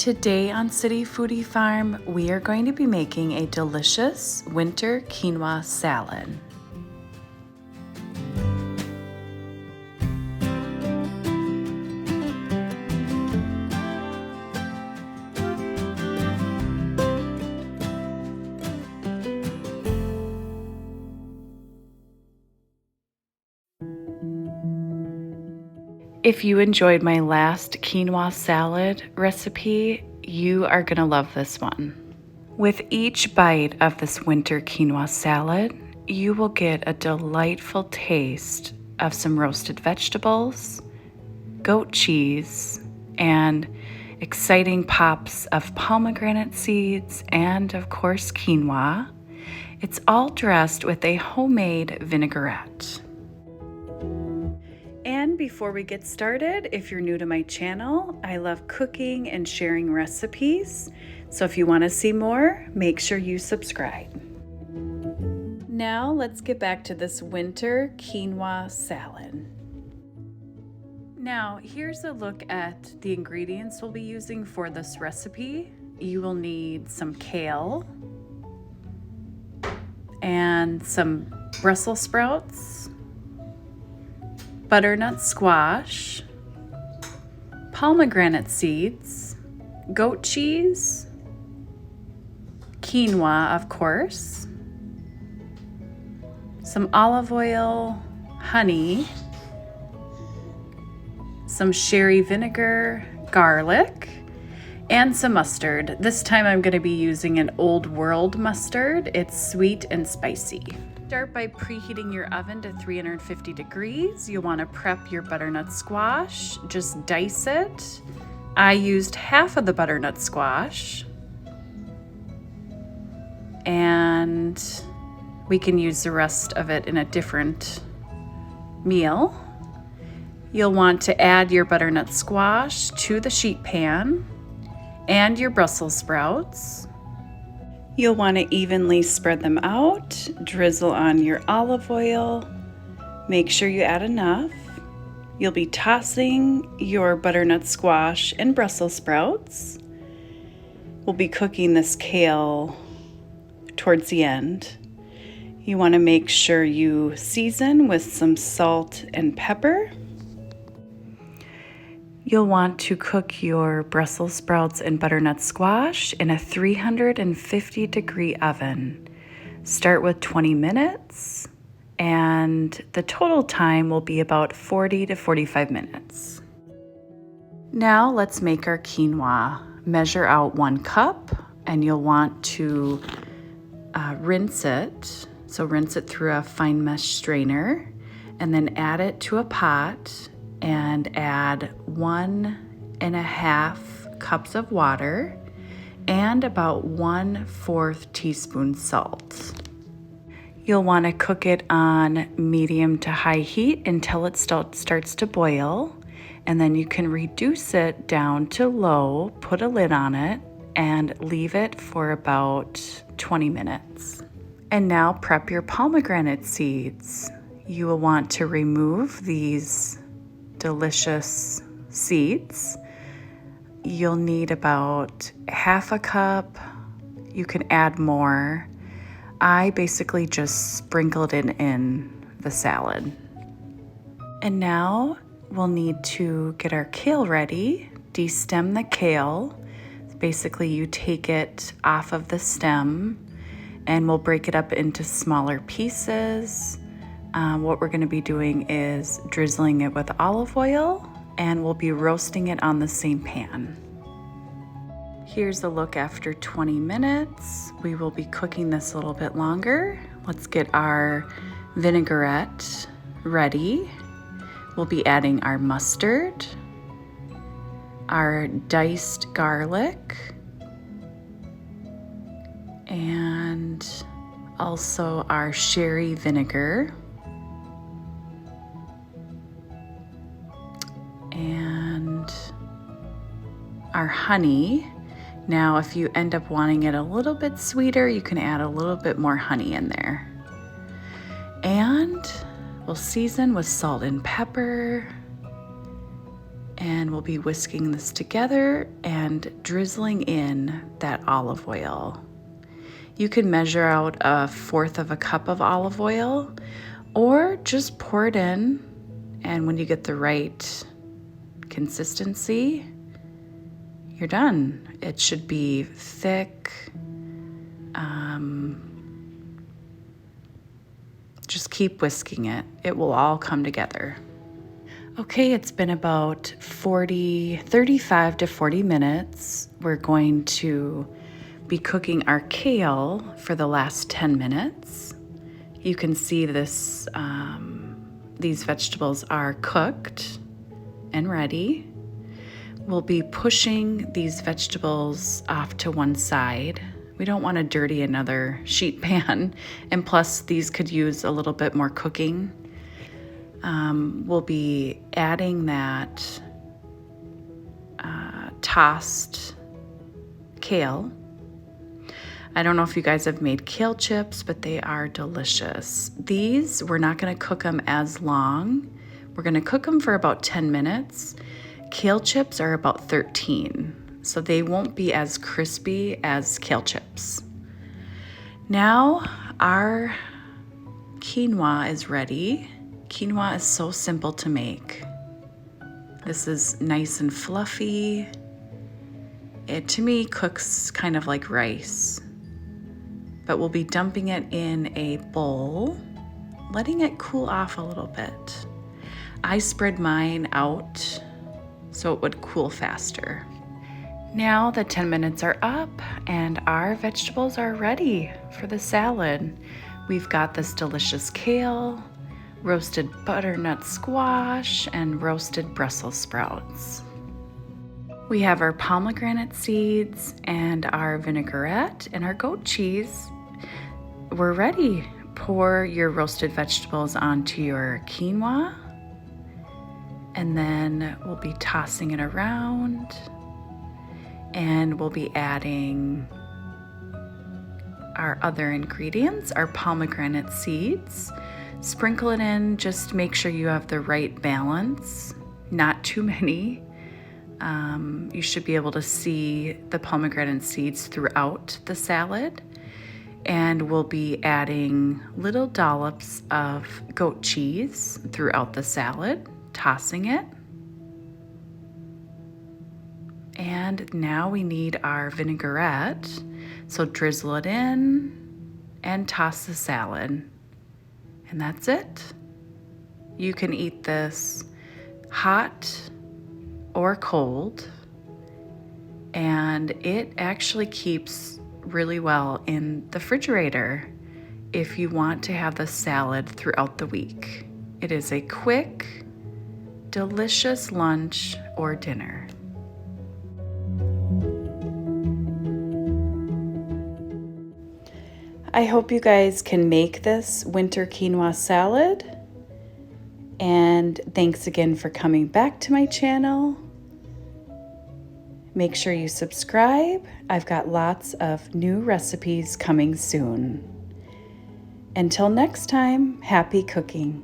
Today on City Foodie Farm, we are going to be making a delicious winter quinoa salad. If you enjoyed my last quinoa salad recipe, you are going to love this one. With each bite of this winter quinoa salad, you will get a delightful taste of some roasted vegetables, goat cheese, and exciting pops of pomegranate seeds and, of course, quinoa. It's all dressed with a homemade vinaigrette. And before we get started, if you're new to my channel, I love cooking and sharing recipes. So if you want to see more, make sure you subscribe. Now let's get back to this winter quinoa salad. Now here's a look at the ingredients we'll be using for this recipe. You will need some kale and some Brussels sprouts, butternut squash, pomegranate seeds, goat cheese, quinoa, of course, some olive oil, honey, some sherry vinegar, garlic, and some mustard. This time I'm going to be using an Old World mustard. It's sweet and spicy. Start by preheating your oven to 350 degrees. You'll want to prep your butternut squash. Just dice it. I used half of the butternut squash. And we can use the rest of it in a different meal. You'll want to add your butternut squash to the sheet pan and your Brussels sprouts. You'll want to evenly spread them out, drizzle on your olive oil, make sure you add enough. You'll be tossing your butternut squash and Brussels sprouts. We'll be cooking this kale towards the end. You want to make sure you season with some salt and pepper. You'll want to cook your Brussels sprouts and butternut squash in a 350 degree oven. Start with 20 minutes, and the total time will be about 40 to 45 minutes. Now let's make our quinoa. Measure out 1 cup, and you'll want to rinse it. So rinse it through a fine mesh strainer, and then add it to a pot and add 1.5 cups of water and about 1/4 teaspoon salt. You'll want to cook it on medium to high heat until it starts to boil, and then you can reduce it down to low, put a lid on it, and leave it for about 20 minutes. And now prep your pomegranate seeds. You will want to remove these delicious seeds. You'll need about 1/2 cup. You can add more. I basically just sprinkled it in the salad. And now we'll need to get our kale ready. Destem the kale. Basically you take it off of the stem, and we'll break it up into smaller pieces. What we're going to be doing is drizzling it with olive oil, and we'll be roasting it on the same pan. Here's a look after 20 minutes. We will be cooking this a little bit longer. Let's get our vinaigrette ready. We'll be adding our mustard, our diced garlic, and also our sherry vinegar. And our honey. Now, if you end up wanting it a little bit sweeter, you can add a little bit more honey in there. And we'll season with salt and pepper And we'll be whisking this together and drizzling in that olive oil. You can measure out 1/4 cup of olive oil or just pour it in, and when you get the right consistency, you're done. It should be thick. Just keep whisking it. It will all come together. Okay, it's been about 35 to 40 minutes. We're going to be cooking our kale for the last 10 minutes. You can see this, these vegetables are cooked and ready. We'll be pushing these vegetables off to one side. We don't want to dirty another sheet pan, and plus these could use a little bit more cooking. We'll be adding that tossed kale. I don't know if you guys have made kale chips, but they are delicious. These, we're not going to cook them as long. We're going to cook them for about 10 minutes. Kale chips are about 13, so they won't be as crispy as kale chips. Now our quinoa is ready. Quinoa is so simple to make. This is nice and fluffy. It, to me, cooks kind of like rice. But we'll be dumping it in a bowl, letting it cool off a little bit. I spread mine out so it would cool faster. Now the 10 minutes are up and our vegetables are ready for the salad. We've got this delicious kale, roasted butternut squash, and roasted Brussels sprouts. We have our pomegranate seeds and our vinaigrette and our goat cheese. We're ready. Pour your roasted vegetables onto your quinoa, and then we'll be tossing it around, and we'll be adding our other ingredients, our pomegranate seeds. Sprinkle it in, just make sure you have the right balance, not too many. You should be able to see the pomegranate seeds throughout the salad. And we'll be adding little dollops of goat cheese throughout the salad, tossing it. And now we need our vinaigrette. So drizzle it in and toss the salad. And that's it. You can eat this hot or cold, and it actually keeps really well in the refrigerator if you want to have the salad throughout the week. It is a quick, delicious lunch or dinner. I hope you guys can make this winter quinoa salad. And thanks again for coming back to my channel. Make sure you subscribe. I've got lots of new recipes coming soon. Until next time, happy cooking.